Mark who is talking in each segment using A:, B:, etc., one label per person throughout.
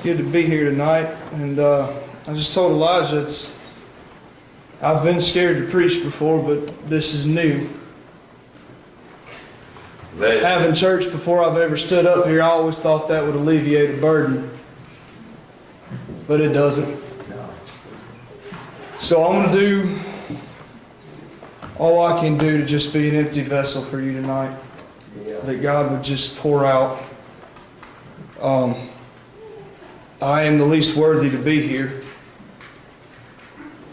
A: good to be here tonight. And I just told Elijah I've been scared to preach before, but this is new. Having church before I've ever stood up here, I always thought that would alleviate a burden. But it doesn't. So I'm going to do all I can do to just be an empty vessel for you tonight. That God would just pour out. I am the least worthy to be here.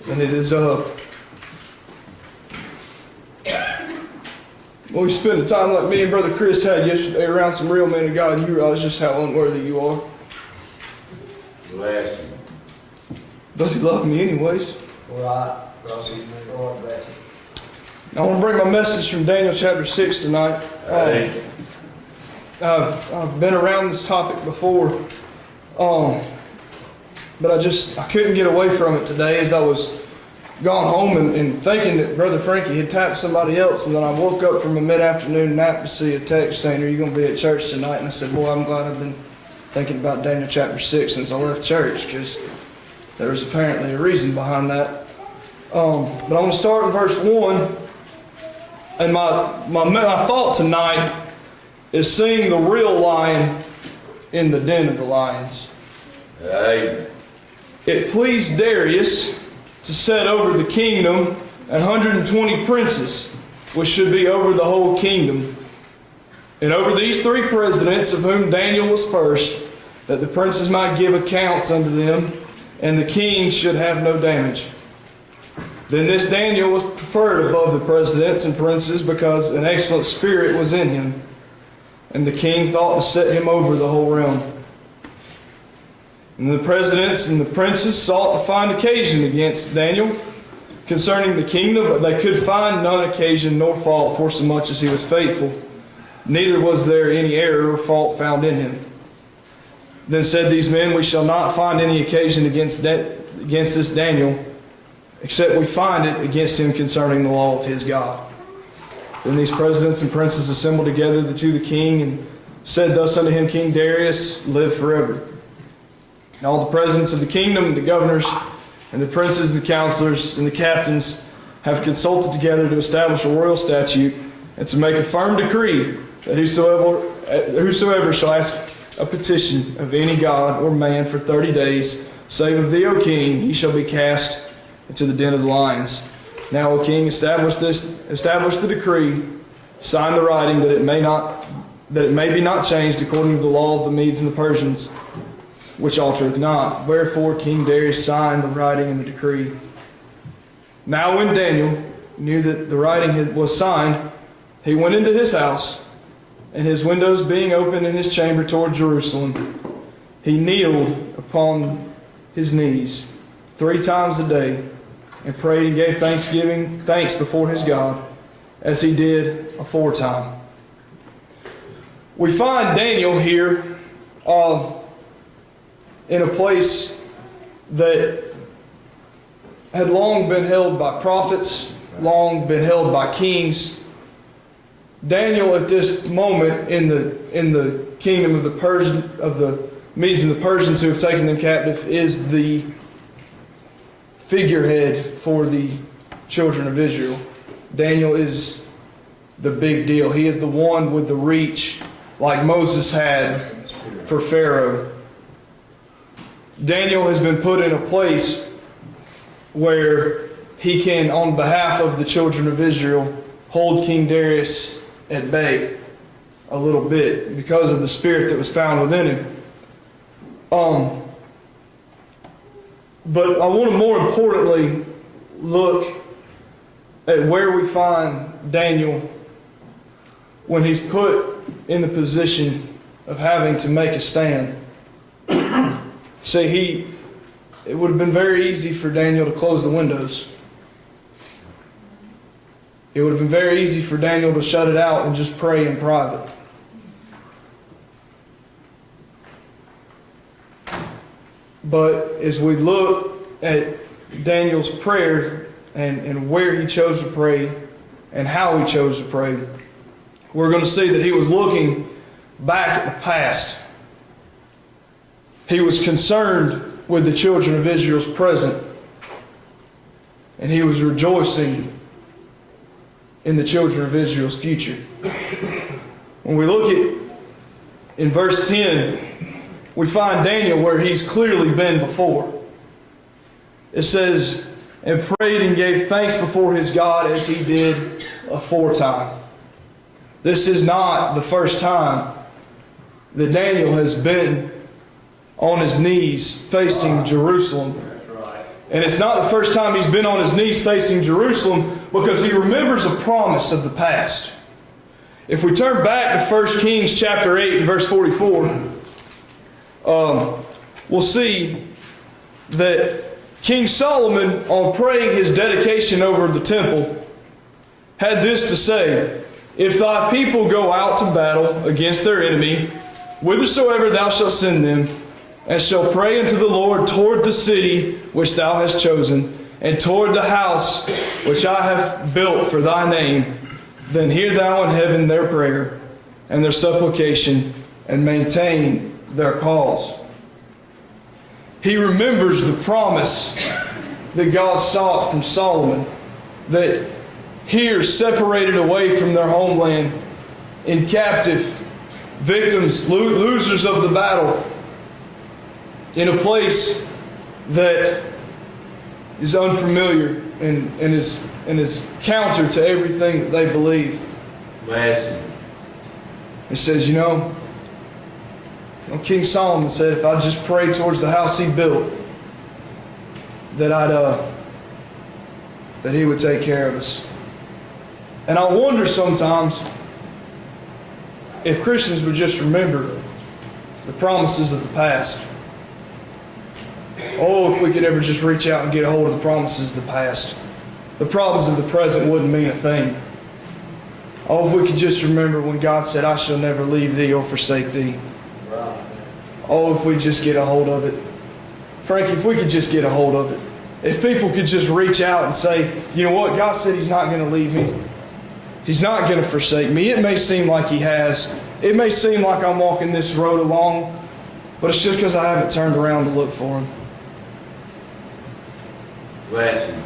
A: And it is when we spend a time like me and Brother Chris had yesterday around some real men of God, and you realize just how unworthy you are.
B: Bless him.
A: But He loved me anyways.
B: Right.
A: I want to bring my message from Daniel chapter 6 tonight. I've been around this topic before, but I couldn't get away from it today as I was gone home and thinking that Brother Frankie had tapped somebody else, and then I woke up from a mid-afternoon nap to see a text saying, "Are you going to be at church tonight?" And I said, "Boy, I'm glad I've been thinking about Daniel chapter 6 since I left church, because there was apparently a reason behind that." But I'm going to start in verse 1. And my thought tonight is seeing the real lion in the den of the lions.
B: Amen.
A: It pleased Darius to set over the kingdom 120 princes, which should be over the whole kingdom, and over these 3 presidents, of whom Daniel was first, that the princes might give accounts unto them, and the king should have no damage. Then this Daniel was preferred above the presidents and princes, because an excellent spirit was in him, and the king thought to set him over the whole realm. And the presidents and the princes sought to find occasion against Daniel concerning the kingdom, but they could find none occasion nor fault, forsomuch as he was faithful. Neither was there any error or fault found in him. Then said these men, "We shall not find any occasion against this Daniel, except we find it against him concerning the law of his God." Then these presidents and princes assembled together to the king, and said thus unto him, "King Darius, live forever. And all the presidents of the kingdom, and the governors, and the princes, and the counselors, and the captains have consulted together to establish a royal statute, and to make a firm decree, that whosoever shall ask a petition of any god or man for 30 days, save of thee, O king, he shall be cast into the den of the lions. Now, O king, establish the decree, sign the writing, that it may be not changed according to the law of the Medes and the Persians, which altereth not." Wherefore King Darius signed the writing and the decree. Now when Daniel knew that the writing was signed, he went into his house, and his windows being open in his chamber toward Jerusalem, he kneeled upon his knees 3 times a day, and prayed and gave thanks before his God, as he did aforetime. We find Daniel here in a place that had long been held by prophets, long been held by kings. Daniel, at this moment in the kingdom of the Medes and the Persians who have taken them captive, is the figurehead for the children of Israel. Daniel is the big deal. He is the one with the reach, like Moses had for Pharaoh. Daniel has been put in a place where he can, on behalf of the children of Israel, hold King Darius at bay a little bit because of the spirit that was found within him. But I want to more importantly look at where we find Daniel when he's put in the position of having to make a stand. See, it would have been very easy for Daniel to close the windows. It would have been very easy for Daniel to shut it out and just pray in private. But as we look at Daniel's prayer and where he chose to pray and how he chose to pray, we're going to see that he was looking back at the past. He was concerned with the children of Israel's present, and he was rejoicing in the children of Israel's future. When we look in verse 10, we find Daniel where he's clearly been before. It says, and prayed and gave thanks before his God as he did aforetime. This is not the first time that Daniel has been on his knees facing Jerusalem. And it's not the first time he's been on his knees facing Jerusalem, because he remembers a promise of the past. If we turn back to 1 Kings chapter 8 and verse 44, we'll see that King Solomon, on praying his dedication over the temple, had this to say: if thy people go out to battle against their enemy, whithersoever thou shalt send them, and shall pray unto the Lord toward the city which thou hast chosen, and toward the house which I have built for thy name, then hear thou in heaven their prayer and their supplication, and maintain their cause. He remembers the promise that God sought from Solomon, that here, separated away from their homeland, in captive, victims, losers of the battle, in a place that is unfamiliar and is counter to everything that they believe.
B: Blessing.
A: He says, King Solomon said, if I just pray towards the house he built, that he would take care of us. And I wonder sometimes if Christians would just remember the promises of the past. Oh, if we could ever just reach out and get a hold of the promises of the past, the problems of the present wouldn't mean a thing. Oh, if we could just remember when God said, I shall never leave thee or forsake thee. Oh, if we just get a hold of it. Frankie, if we could just get a hold of it. If people could just reach out and say, you know what, God said He's not going to leave me. He's not going to forsake me. It may seem like He has. It may seem like I'm walking this road along, but it's just because I haven't turned around to look for Him.
B: Blessing.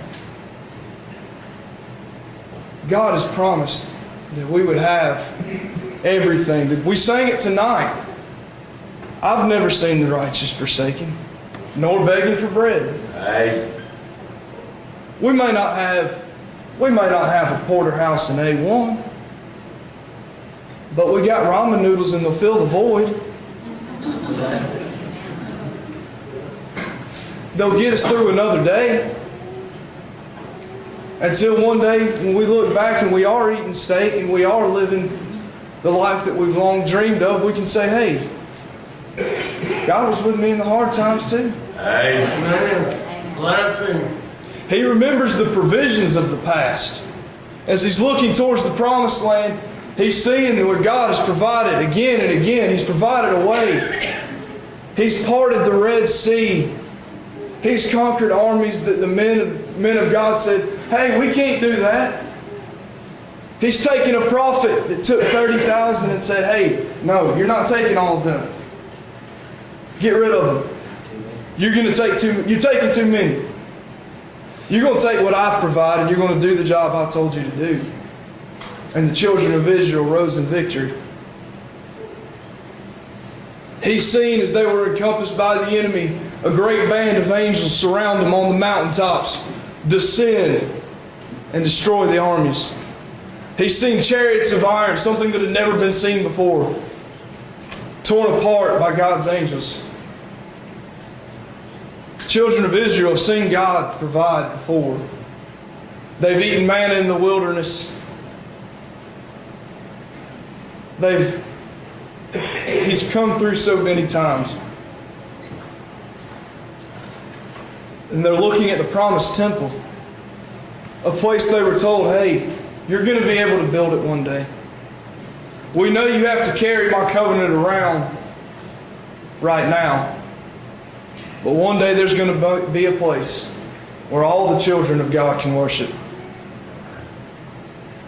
A: God has promised that we would have everything. We sang it tonight. I've never seen the righteous forsaken, nor begging for bread.
B: Hey.
A: We may not have a porterhouse in A1, but we got ramen noodles and they'll fill the void. They'll get us through another day. Until one day when we look back and we are eating steak and we are living the life that we've long dreamed of, we can say, hey, God was with me in the hard times too.
B: Amen.
C: Blessing.
A: He remembers the provisions of the past. As he's looking towards the promised land, he's seeing what God has provided again and again. He's provided a way. He's parted the Red Sea. He's conquered armies that the men of God said, hey, we can't do that. He's taken a prophet that took 30,000 and said, hey, no, you're not taking all of them. Get rid of them. You're taking too many. You're going to take what I've provided. You're going to do the job I told you to do. And the children of Israel rose in victory. He's seen, as they were encompassed by the enemy, a great band of angels surround them on the mountaintops, descend and destroy the armies. He's seen chariots of iron, something that had never been seen before, torn apart by God's angels. Children of Israel have seen God provide before. They've eaten manna in the wilderness. He's come through so many times. And they're looking at the promised temple, a place they were told, hey, you're going to be able to build it one day. We know you have to carry my covenant around right now. But one day there's going to be a place where all the children of God can worship.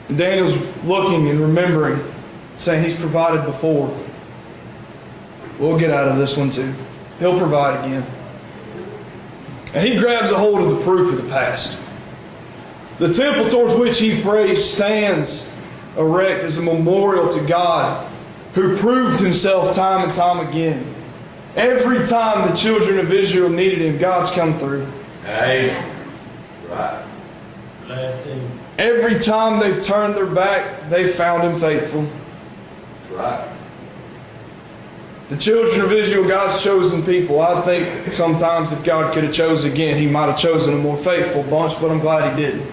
A: And Daniel's looking and remembering, saying He's provided before. We'll get out of this one too. He'll provide again. And he grabs a hold of the proof of the past. The temple towards which he prays stands erect as a memorial to God, who proved himself time and time again. Every time the children of Israel needed him, God's come through.
B: Amen. Right.
C: Blessing.
A: Every time they've turned their back, they've found him faithful.
B: Right.
A: The children of Israel, God's chosen people. I think sometimes if God could have chosen again, he might have chosen a more faithful bunch, but I'm glad he didn't.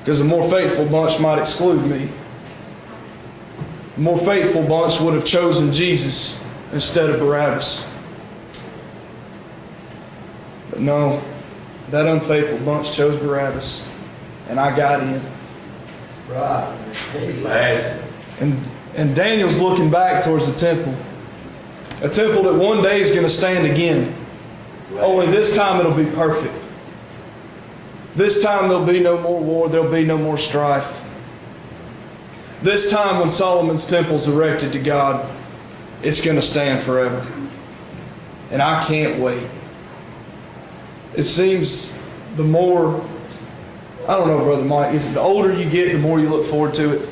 A: Because a more faithful bunch might exclude me. A more faithful bunch would have chosen Jesus instead of Barabbas. But no, that unfaithful bunch chose Barabbas, and I got in.
C: Right.
B: Blessing.
A: And Daniel's looking back towards the temple. A temple that one day is going to stand again. Only this time it'll be perfect. This time there'll be no more war. There'll be no more strife. This time when Solomon's temple's erected to God, it's going to stand forever. And I can't wait. It seems the more, I don't know, Brother Mike, is it the older you get, the more you look forward to it?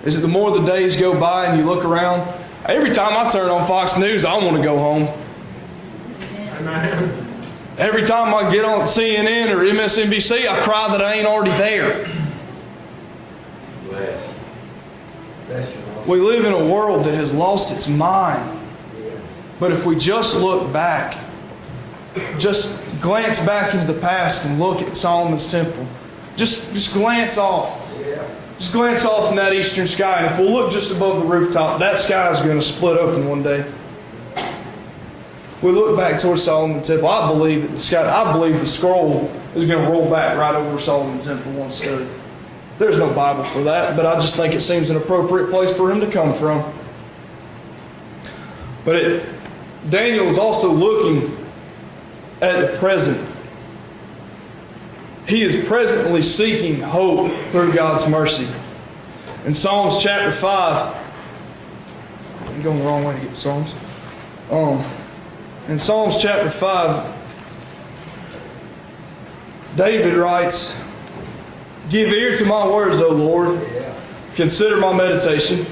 A: Is it the more the days go by and you look around? Every time I turn on Fox News, I want to go home.
C: Amen.
A: Every time I get on CNN or MSNBC, I cry that I ain't already there.
B: Blessing.
C: Bless you, Lord.
A: We live in a world that has lost its mind. But if we just look back, just glance back into the past and look at Solomon's temple, just glance off. Just glance off in that eastern sky, and if we'll look just above the rooftop, that sky is going to split open one day. We look back towards Solomon's temple. I believe that I believe the scroll is going to roll back right over where Solomon's temple once stood. There's no Bible for that, but I just think it seems an appropriate place for him to come from. But Daniel is also looking at the present. He is presently seeking hope through God's mercy. In Psalms chapter 5, I'm going the wrong way to get Psalms. In Psalms chapter 5, David writes, "Give ear to my words, O Lord. Consider my meditation.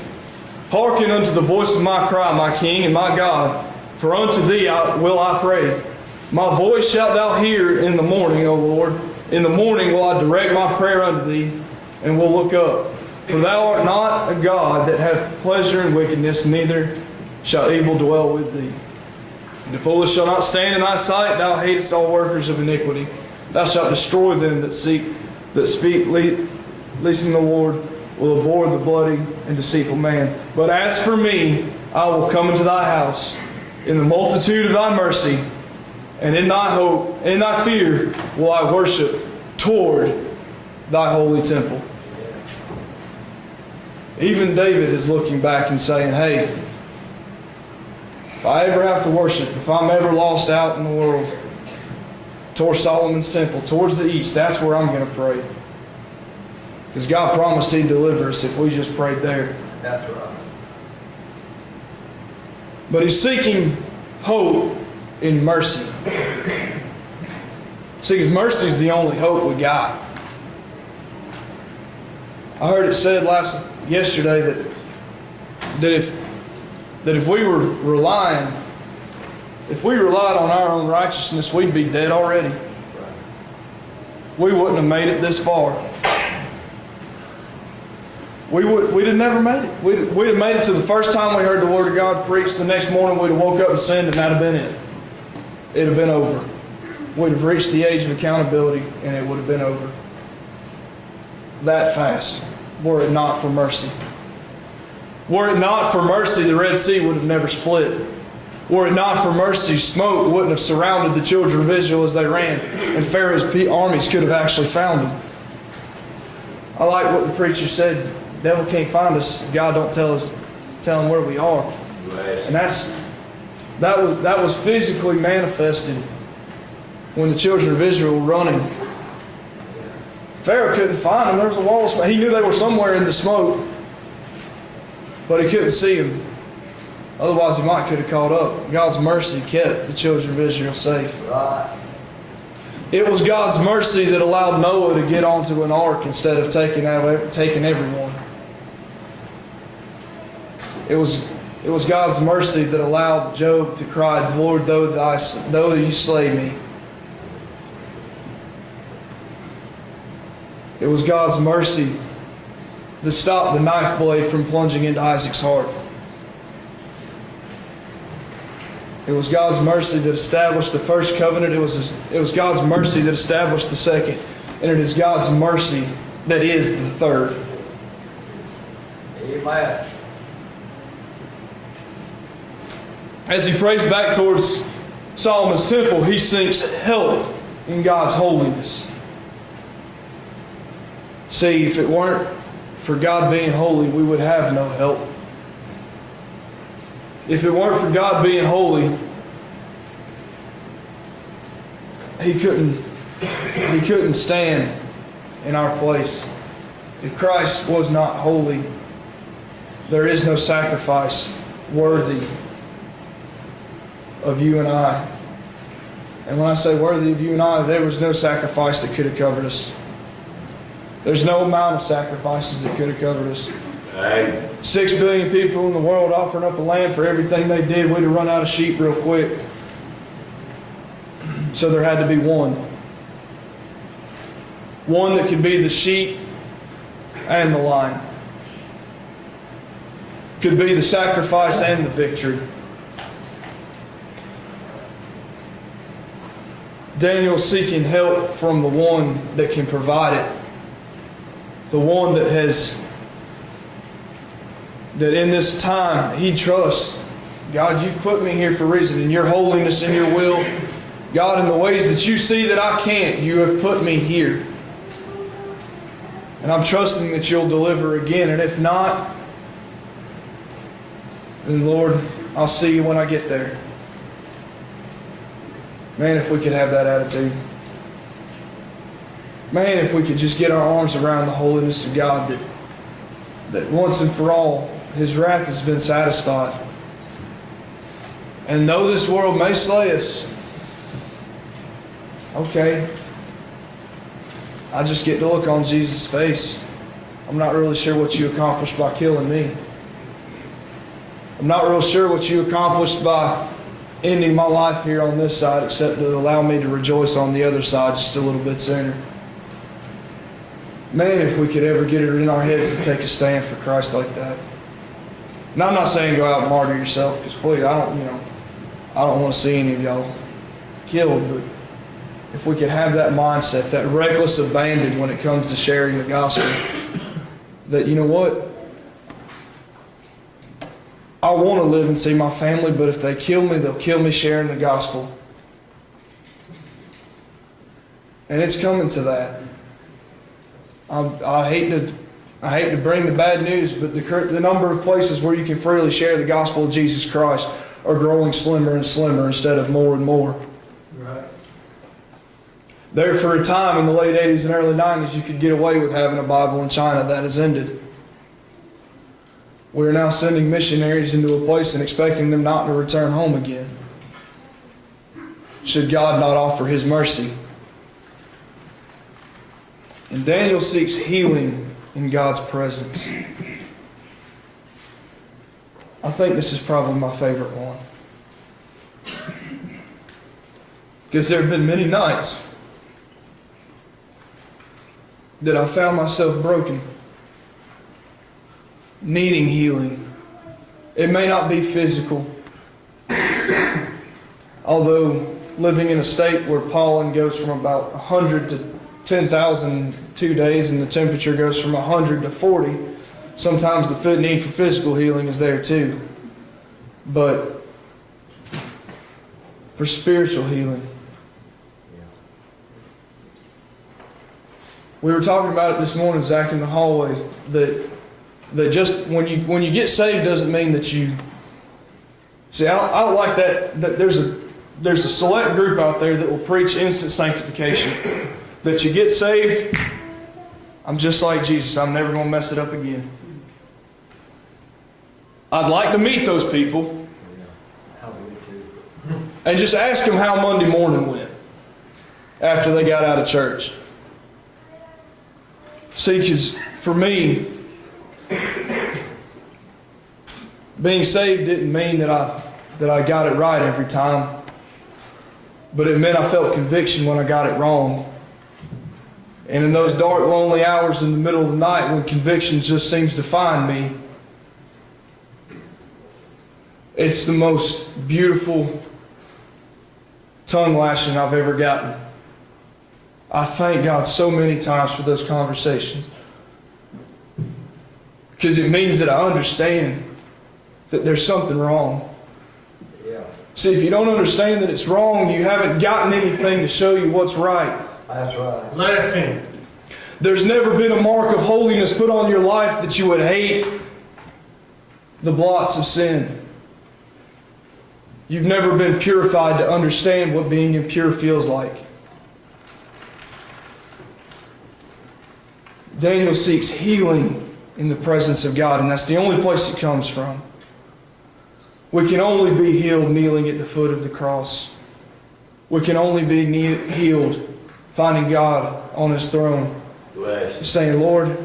A: Hearken unto the voice of my cry, my King and my God. For unto thee will I pray. My voice shalt thou hear in the morning, O Lord. In the morning will I direct my prayer unto thee, and will look up. For thou art not a God that hath pleasure in wickedness, neither shall evil dwell with thee. The foolish shall not stand in thy sight. Thou hatest all workers of iniquity. Thou shalt destroy them that speak, leasing the Lord will abhor the bloody and deceitful man. But as for me, I will come into thy house in the multitude of thy mercy, and in thy hope, in thy fear, will I worship toward thy holy temple." Even David is looking back and saying, hey, if I ever have to worship, if I'm ever lost out in the world, towards Solomon's temple, towards the east, that's where I'm going to pray. Because God promised He'd deliver us if we just prayed there.
C: That's right.
A: But He's seeking hope in mercy. See, because mercy is the only hope we got. I heard it said yesterday that if we were relying, if we relied on our own righteousness, we'd be dead already. We wouldn't have made it this far. We'd have never made it. We'd have made it to the first time we heard the Word of God preached. The next morning we'd have woke up and sinned, and that'd have been it. It'd have been over. We'd have reached the age of accountability, and it would have been over. That fast, were it not for mercy. Were it not for mercy, the Red Sea would have never split. Were it not for mercy, smoke wouldn't have surrounded the children of Israel as they ran, and Pharaoh's armies could have actually found them. I like what the preacher said. The devil can't find us. God don't tell him where we are. And that was physically manifested when the children of Israel were running. Pharaoh couldn't find them. There was a wall of smoke. He knew they were somewhere in the smoke, but he couldn't see them. Otherwise, he might could have caught up. God's mercy kept the children of Israel safe.
C: Right.
A: It was God's mercy that allowed Noah to get onto an ark instead of taking everyone. It was God's mercy that allowed Job to cry, Lord, though you slay me. It was God's mercy that stopped the knife blade from plunging into Isaac's heart. It was God's mercy that established the first covenant. It was God's mercy that established the second. And it is God's mercy that is the third.
C: Amen.
A: As he prays back towards Solomon's temple, he seeks help in God's holiness. See, if it weren't for God being holy, we would have no help. If it weren't for God being holy, He couldn't stand in our place. If Christ was not holy, there is no sacrifice worthy of you and I. And when I say worthy of you and I, there was no sacrifice that could have covered us. There's no amount of sacrifices that could have covered us.
B: Amen.
A: 6 billion people in the world offering up a lamb for everything they did, we'd have run out of sheep real quick. So there had to be one. One that could be the sheep and the lamb. Could be the sacrifice and the victory. Daniel seeking help from the one that can provide it. The one that in this time he trusts. God, you've put me here for a reason. In your holiness and your will, God, in the ways that you see that I can't, you have put me here. And I'm trusting that you'll deliver again. And if not, then Lord, I'll see you when I get there. Man, if we could have that attitude. Man, if we could just get our arms around the holiness of God, that once and for all, His wrath has been satisfied. And though this world may slay us, okay, I just get to look on Jesus' face. I'm not really sure what you accomplished by killing me. I'm not real sure what you accomplished by ending my life here on this side, except to allow me to rejoice on the other side just a little bit sooner. Man, if we could ever get it in our heads to take a stand for Christ like that. And I'm not saying go out and martyr yourself, because please, I don't want to see any of y'all killed, but if we could have that mindset, that reckless abandon when it comes to sharing the gospel, that you know what? I want to live and see my family, but if they kill me, they'll kill me sharing the gospel. And it's coming to that. I hate to bring the bad news, but the number of places where you can freely share the gospel of Jesus Christ are growing slimmer and slimmer instead of more and more.
C: Right.
A: There for a time in the late 80s and early 90s, you could get away with having a Bible in China. That has ended. We are now sending missionaries into a place and expecting them not to return home again. Should God not offer His mercy? And Daniel seeks healing in God's presence. I think this is probably my favorite one. Because there have been many nights that I found myself broken, needing healing. It may not be physical, although living in a state where pollen goes from about 100 to 10,000 in 2 days and the temperature goes from 100 to 40, sometimes the need for physical healing is there too. But for spiritual healing, we were talking about it this morning, Zach, in the hallway, that just when you get saved doesn't mean that you... See, I don't like that there's a select group out there that will preach instant sanctification. That you get saved, I'm just like Jesus, I'm never going to mess it up again. I'd like to meet those people, and just ask them how Monday morning went after they got out of church. See, because for me, being saved didn't mean that I got it right every time, but it meant I felt conviction when I got it wrong. And in those dark, lonely hours in the middle of the night when conviction just seems to find me, it's the most beautiful tongue lashing I've ever gotten. I thank God so many times for those conversations, because it means that I understand that there's something wrong.
C: Yeah.
A: See, if you don't understand that it's wrong, you haven't gotten anything to show you what's right.
C: That's right.
B: Blessing.
A: There's never been a mark of holiness put on your life that you would hate the blots of sin. You've never been purified to understand what being impure feels like. Daniel seeks healing in the presence of God, and that's the only place it comes from. We can only be healed kneeling at the foot of the cross. We can only be healed finding God on His throne,
B: Bless.
A: saying, Lord,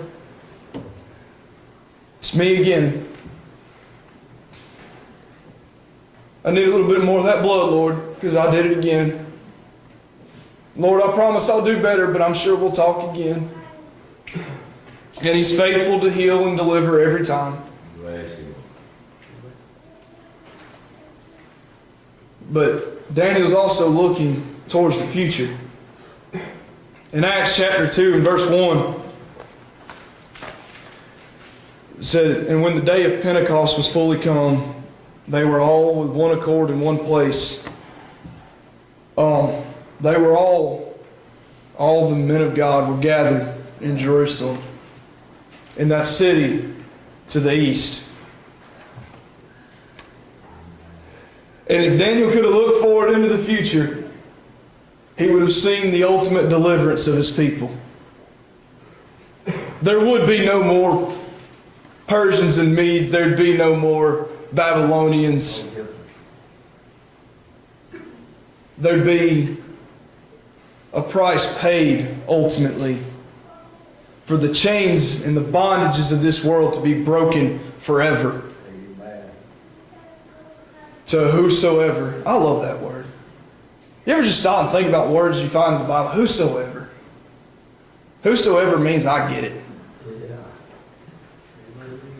A: it's me again. I need a little bit more of that blood, Lord, because I did it again. Lord, I promise I'll do better, but I'm sure we'll talk again. And He's faithful to heal and deliver every time.
B: Bless Him.
A: But Daniel's also looking towards the future. In Acts chapter 2 and verse 1, it said, and when the day of Pentecost was fully come, they were all with one accord in one place. They were all the men of God were gathered in Jerusalem, in that city to the east. And if Daniel could have looked forward into the future, he would have seen the ultimate deliverance of his people. There would be no more Persians and Medes. There'd be no more Babylonians. There'd be a price paid ultimately for the chains and the bondages of this world to be broken forever.
C: Amen.
A: To whosoever. I love that word. You ever just stop and think about words you find in the Bible? Whosoever. Whosoever means I get it.
C: Yeah.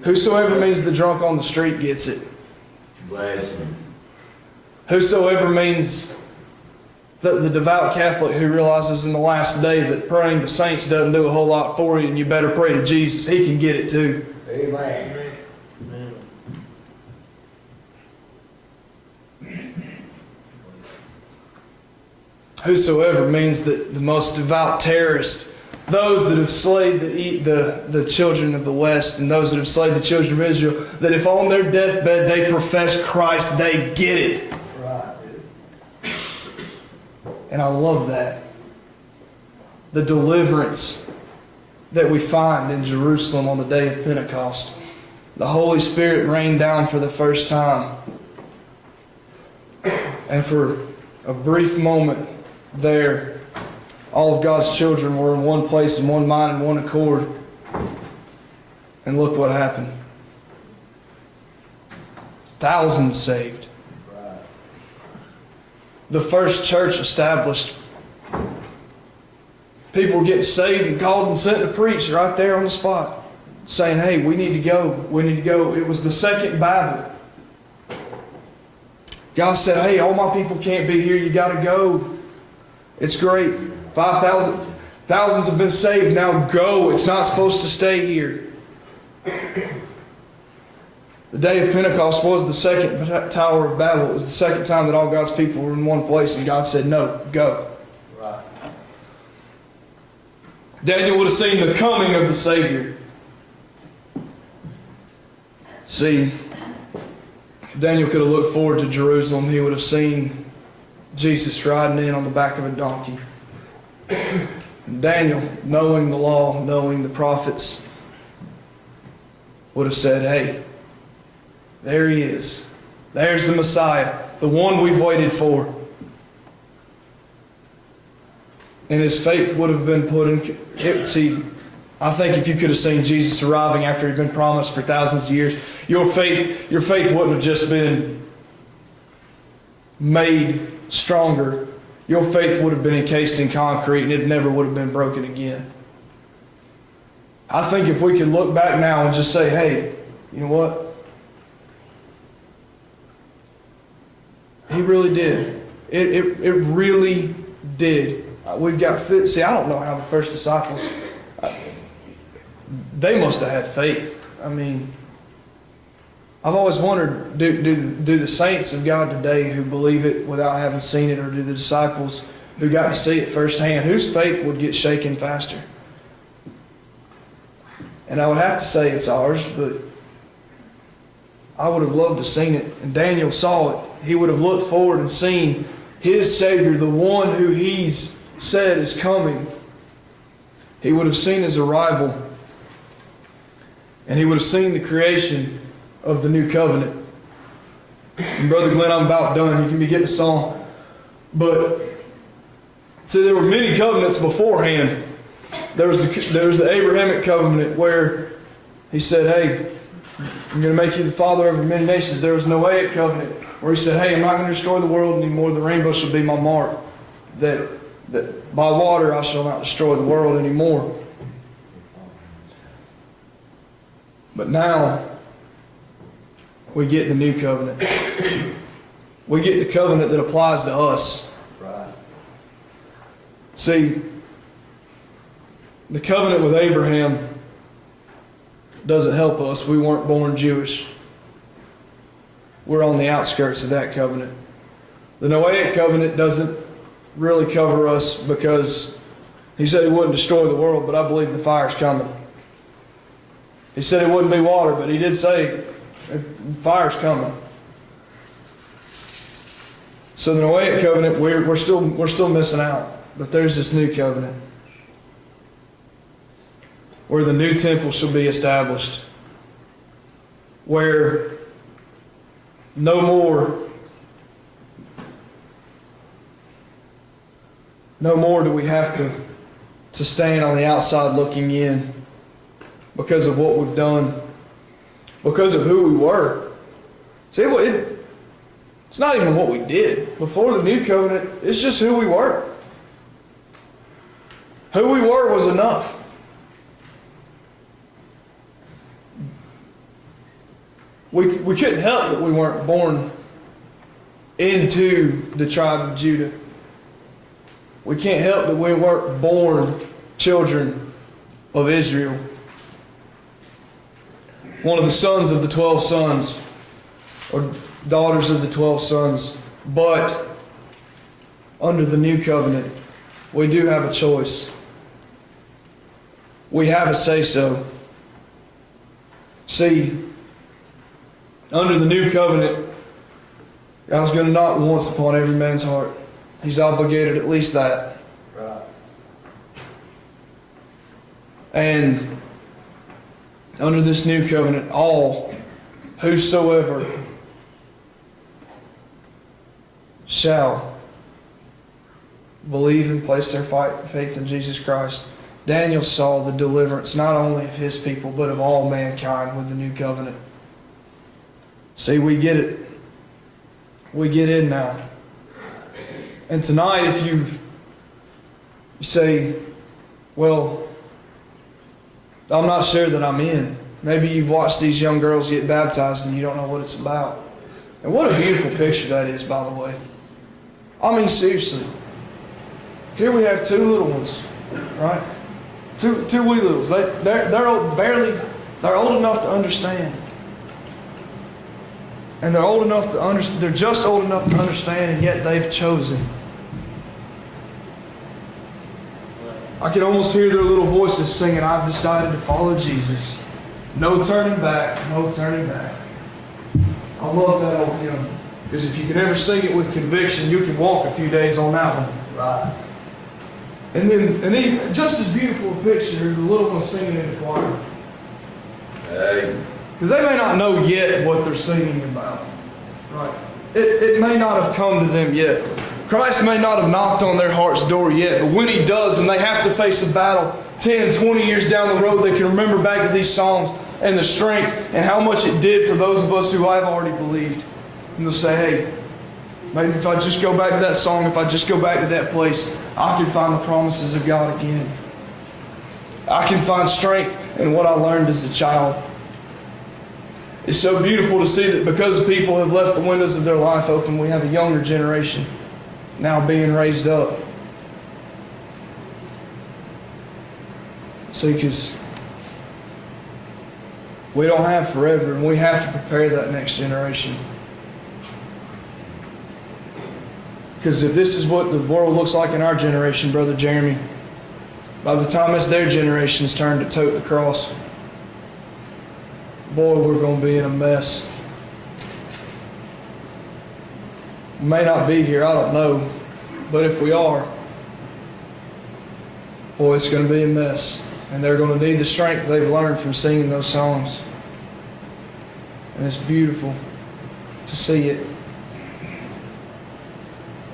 A: Whosoever means the drunk on the street gets it.
B: Bless Him.
A: Whosoever means the devout Catholic who realizes in the last day that praying to saints doesn't do a whole lot for you and you better pray to Jesus. He can get it too.
C: Amen.
A: Whosoever means that the most devout terrorists, those that have slayed the children of the West and those that have slayed the children of Israel, that if on their deathbed they profess Christ, they get it.
C: Right.
A: And I love that. The deliverance that we find in Jerusalem on the day of Pentecost. The Holy Spirit rained down for the first time. And for a brief moment there, all of God's children were in one place, in one mind, in one accord. And look what happened. Thousands saved.
C: Right.
A: The first church established. People were getting saved and called and sent to preach right there on the spot, saying, hey, we need to go. We need to go. It was the second Babel. God said, hey, all my people can't be here. You got to go. It's great. 5,000, thousands have been saved. Now go. It's not supposed to stay here. The day of Pentecost was the second Tower of Babel. It was the second time that all God's people were in one place, and God said, no, go.
C: Right.
A: Daniel would have seen the coming of the Savior. See, Daniel could have looked forward to Jerusalem. He would have seen Jesus riding in on the back of a donkey. And Daniel, knowing the law, knowing the prophets, would have said, hey, there he is. There's the Messiah. the one we've waited for. And his faith would have been put in. See, I think if you could have seen Jesus arriving after he'd been promised for thousands of years, your faith wouldn't have just been made stronger. Your faith would have been encased in concrete and it never would have been broken again. I think if we could look back now and just say, hey, you know what? He really did. It really did. We've got fit. See, I don't know how the first disciples, they must have had faith. I mean, I've always wondered, do the saints of God today who believe it without having seen it, or do the disciples who got to see it firsthand, whose faith would get shaken faster? And I would have to say it's ours, but I would have loved to have seen it. And Daniel saw it. He would have looked forward and seen his Savior, the one who he's said is coming. He would have seen his arrival. And he would have seen the creation of the new covenant. And Brother Glenn, I'm about done. You can be getting a song. But see, there were many covenants beforehand. There was the Abrahamic covenant where he said, hey, I'm going to make you the father over many nations. There was the Noahic covenant where he said, hey, I'm not going to destroy the world anymore. The rainbow shall be my mark. That by water I shall not destroy the world anymore. But now we get the new covenant. We get the covenant that applies to us.
C: Right.
A: See, the covenant with Abraham doesn't help us. We weren't born Jewish. We're on the outskirts of that covenant. The Noahic covenant doesn't really cover us because he said he wouldn't destroy the world, but I believe the fire's coming. He said it wouldn't be water, but he did say fire's coming. So the Noahic covenant, we're still missing out. But there's this new covenant where the new temple shall be established, where no more do we have to stand on the outside looking in because of what we've done, because of who we were. See, it's not even what we did. Before the new covenant, it's just who we were. Who we were was enough. We couldn't help that we weren't born into the tribe of Judah. We can't help that we weren't born children of Israel. One of the sons of the 12 sons, or daughters of the 12 sons. But under the new covenant, we do have a choice. We have a say-so. See, under the new covenant, God's going to knock once upon every man's heart. He's obligated at least that.
C: Right.
A: And under this new covenant, all, whosoever, shall believe and place their faith in Jesus Christ. Daniel saw the deliverance not only of his people, but of all mankind with the new covenant. See, we get it. We get in now. And tonight, if you say, well, I'm not sure that I'm in. Maybe you've watched these young girls get baptized and you don't know what it's about. And what a beautiful picture that is, by the way. I mean, seriously. Here we have two little ones, right? Two wee littles. They're old enough to understand. And they're old enough to understand. They're just old enough to understand, and yet they've chosen. I can almost hear their little voices singing, I've decided to follow Jesus. No turning back, no turning back. I love that old hymn. Because if you can ever sing it with conviction, you can walk a few days on that one.
C: Right.
A: And then just as beautiful a picture, the little one singing in the choir.
B: Hey.
A: Because they may not know yet what they're singing about. Right. it may not have come to them yet. Christ may not have knocked on their heart's door yet, but when He does and they have to face a battle 10, 20 years down the road, they can remember back to these songs and the strength and how much it did for those of us who have already believed. And they'll say, hey, maybe if I just go back to that song, if I just go back to that place, I can find the promises of God again. I can find strength in what I learned as a child. It's so beautiful to see that because people have left the windows of their life open, we have a younger generation now being raised up. See, because we don't have forever, and we have to prepare that next generation. Because if this is what the world looks like in our generation, Brother Jeremy, by the time it's their generation's turn to tote the cross, boy, we're going to be in a mess. We may not be here, I don't know. But if we are, boy, it's going to be a mess. And they're going to need the strength they've learned from singing those songs. And it's beautiful to see it.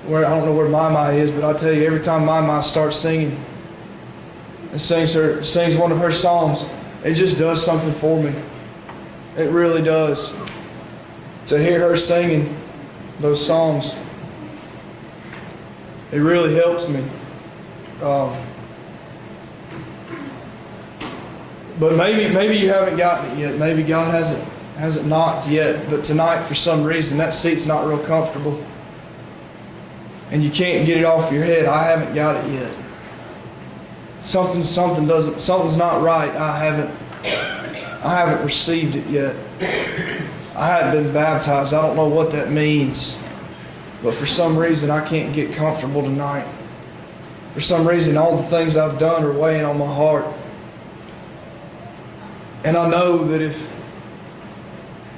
A: I don't know where my is, but I tell you, every time my starts singing and sings one of her songs, it just does something for me. It really does. To hear her singing those songs, it really helps me. But maybe you haven't gotten it yet. Maybe God hasn't knocked yet. But tonight, for some reason, that seat's not real comfortable, and you can't get it off your head. I haven't got it yet. Something's not right. I haven't received it yet. I haven't been baptized. I don't know what that means. But for some reason, I can't get comfortable tonight. For some reason, all the things I've done are weighing on my heart. And I know that if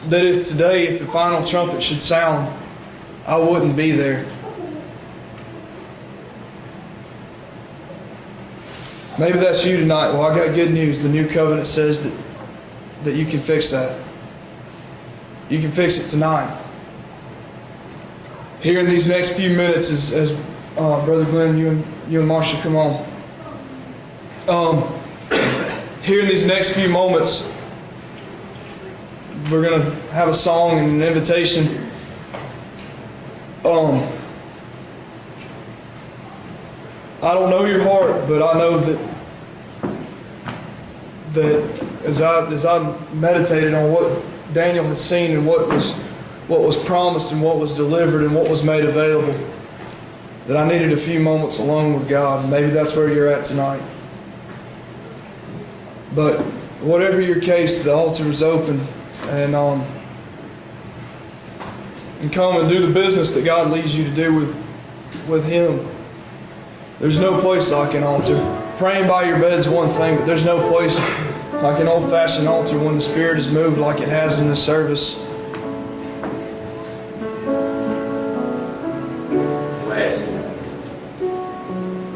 A: today, if the final trumpet should sound, I wouldn't be there. Maybe that's you tonight. Well, I got good news. The new covenant says that you can fix that. You can fix it tonight. Here in these next few minutes, as Brother Glenn, you and Marsha come on. Here in these next few moments, we're going to have a song and an invitation. I don't know your heart, but I know that as I meditated on what Daniel had seen and what was promised and what was delivered and what was made available, that I needed a few moments alone with God. And maybe that's where you're at tonight. But whatever your case, the altar is open, and come and do the business that God leads you to do with Him. There's no place like an altar. Praying by your bed's one thing, but there's no place like an old-fashioned altar when the Spirit is moved like it has in this service.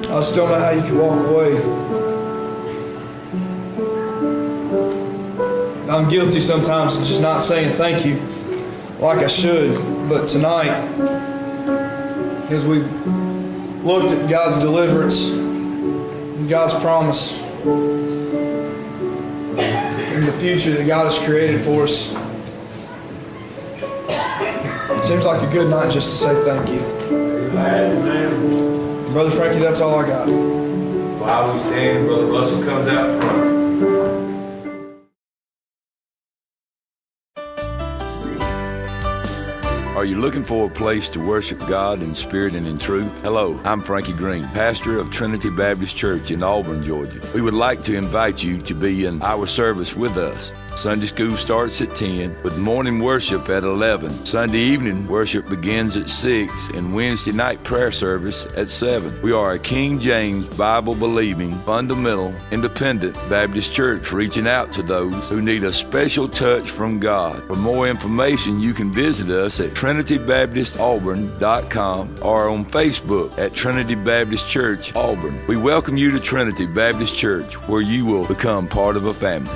A: I just don't know how you can walk away. I'm guilty sometimes of just not saying thank you like I should. But tonight, as we looked at God's deliverance and God's promise and the future that God has created for us, it seems like a good night just to say thank you.
B: Amen.
A: Brother Frankie, that's all I got.
B: While we stand, Brother Russell comes out front.
D: Are you looking for a place to worship God in spirit and in truth? Hello, I'm Frankie Green, pastor of Trinity Baptist Church in Auburn, Georgia. We would like to invite you to be in our service with us. Sunday school starts at 10 with morning worship at 11. Sunday evening worship begins at 6 and Wednesday night prayer service at 7. We are a King James Bible-believing, fundamental, independent Baptist church reaching out to those who need a special touch from God. For more information, you can visit us at TrinityBaptistAuburn.com or on Facebook at Trinity Baptist Church Auburn. We welcome you to Trinity Baptist Church, where you will become part of a family.